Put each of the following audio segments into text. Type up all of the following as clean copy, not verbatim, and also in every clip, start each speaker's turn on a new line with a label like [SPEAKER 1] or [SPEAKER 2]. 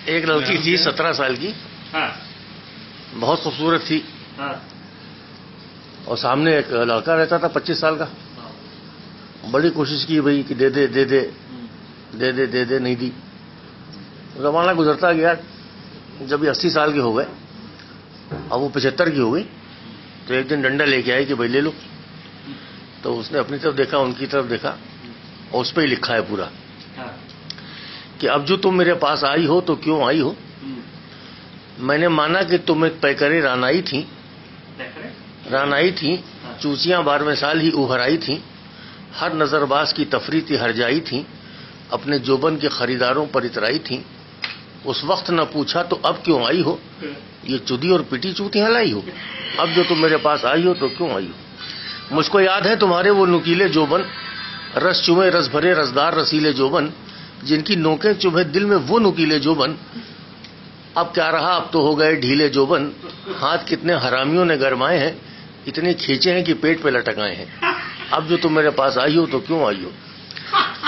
[SPEAKER 1] ایک لڑکی تھی 17 سال کی، بہت خوبصورت تھی، اور سامنے ایک لڑکا رہتا تھا 25 سال کا. بڑی کوشش کی بھائی کہ دے دے دے دے دے دے دے دے، نہیں دی. زمانہ گزرتا گیا. جب یہ 80 سال کے ہو گئے، اب وہ 75 کی ہو گئی، تو ایک دن ڈنڈا لے کے آئی کہ بھائی لے لو. تو اس نے اپنی طرف دیکھا، ان کی طرف دیکھا، اور اس پہ ہی لکھا ہے پورا کہ اب جو تم میرے پاس آئی ہو تو کیوں آئی ہو؟ میں نے مانا کہ تم ایک پیکرے رانائی تھیں، چوچیاں 12ویں سال ہی ابھرائی تھیں، ہر نظر باز کی تفریح تھی ہر جائی تھیں، اپنے جوبن کے خریداروں پر اترائی تھیں. اس وقت نہ پوچھا تو اب کیوں آئی ہو؟ یہ چودی اور پٹی چوتیاں لائی ہو؟ اب جو تم میرے پاس آئی ہو تو کیوں آئی ہو؟ مجھ کو یاد ہے تمہارے وہ نکیلے جوبن، رس چومے رس بھرے رسدار رسیلے جوبن، جن کی نوکیں چبھے دل میں وہ نکیلے جوبن. اب کیا رہا، اب تو ہو گئے ڈھیلے جوبن، ہاتھ کتنے حرامیوں نے گرمائے ہیں، اتنے کھینچے ہیں کہ پیٹ پہ لٹکائے ہیں. اب جو تم میرے پاس آئی ہو تو کیوں آئی ہو؟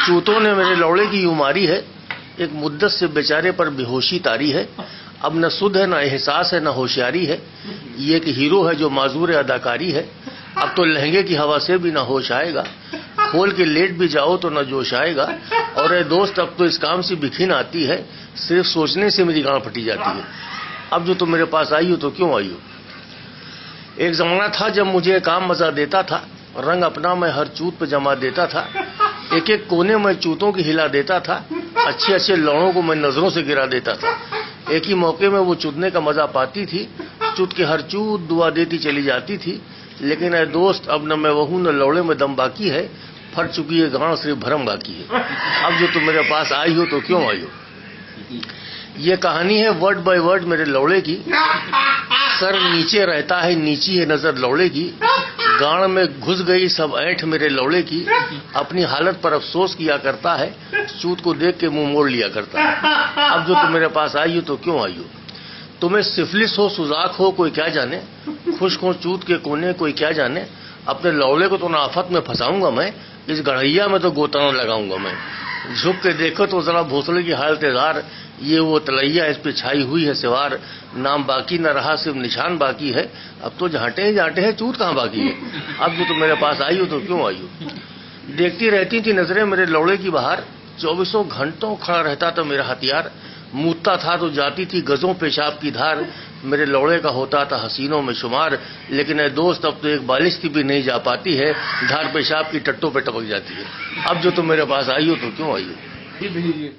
[SPEAKER 1] چوتوں نے میرے لوڑے کی یوں ماری ہے، ایک مدت سے بیچارے پر بے ہوشی تاری ہے. اب نہ سدھ ہے نہ احساس ہے نہ ہوشیاری ہے، یہ ایک ہیرو ہے جو معذور اداکاری ہے. اب تو لہنگے کی ہوا سے بھی نہ ہوش آئے گا، کھول کے لیٹ بھی جاؤ تو نہ جوش آئے گا. اور اے دوست اب تو اس کام سے بکھین آتی ہے، صرف سوچنے سے میری گاں پھٹی جاتی ہے. اب جو تم میرے پاس آئی ہو تو کیوں آئی ہو؟ ایک زمانہ تھا جب مجھے کام مزہ دیتا تھا، رنگ اپنا میں ہر چوت پہ جما دیتا تھا، ایک ایک کونے میں چوتوں کی ہلا دیتا تھا، اچھے اچھے لوڑوں کو میں نظروں سے گرا دیتا تھا. ایک ہی موقع میں وہ چودنے کا مزہ پاتی تھی، چوت کے ہر چوت دعا دیتی چلی جاتی تھی. لیکن اے دوست اب نہ میں وہ نہ لوڑے میں دم باقی ہے، پھٹ چکی ہے گاں صرف بھرم باقی ہے. اب جو تم میرے پاس آئی ہو تو کیوں آئی ہو؟ یہ کہانی ہے ورڈ بائی ورڈ میرے لوڑے کی. سر نیچے رہتا ہے نیچی ہے نظر لوڑے کی، گاڑ میں گھس گئی سب اینٹھ میرے لوڑے کی. اپنی حالت پر افسوس کیا کرتا ہے، چوت کو دیکھ کے منہ موڑ لیا کرتا ہے. اب جو تم میرے پاس آئی ہو تو کیوں آئی ہو؟ تمہیں سفلس ہو سوزاک ہو کوئی کیا جانے، خشک ہو چوت کے کونے کوئی کیا جانے. اپنے لوڑے کو تو نہ آفت میں پھنساؤں گا میں، اس گڑھیا میں تو گوتانا لگاؤں گا میں. جھک کے دیکھو تو ذرا بھوسلے کی حالت زار، یہ وہ تلیا اس پہ چھائی ہوئی ہے سوار. نام باقی نہ رہا صرف نشان باقی ہے، اب تو جھانٹے ہی جھانٹے ہیں چوت کہاں باقی ہے. اب جو تم میرے پاس آئی ہو تو کیوں آئی ہو؟ دیکھتی رہتی تھی نظریں میرے لوڑے کی بہار، 24 گھنٹوں کھڑا رہتا تھا میرا ہتھیار. موتتا تھا تو جاتی تھی گزوں پیشاب کی دھار، میرے لوڑے کا ہوتا تھا حسینوں میں شمار. لیکن اے دوست اب تو ایک بالش کی بھی نہیں جا پاتی ہے، دھار پیشاب کی ٹٹوں پہ ٹپک جاتی ہے. اب جو تم میرے پاس آئی ہو تو کیوں آئی ہو؟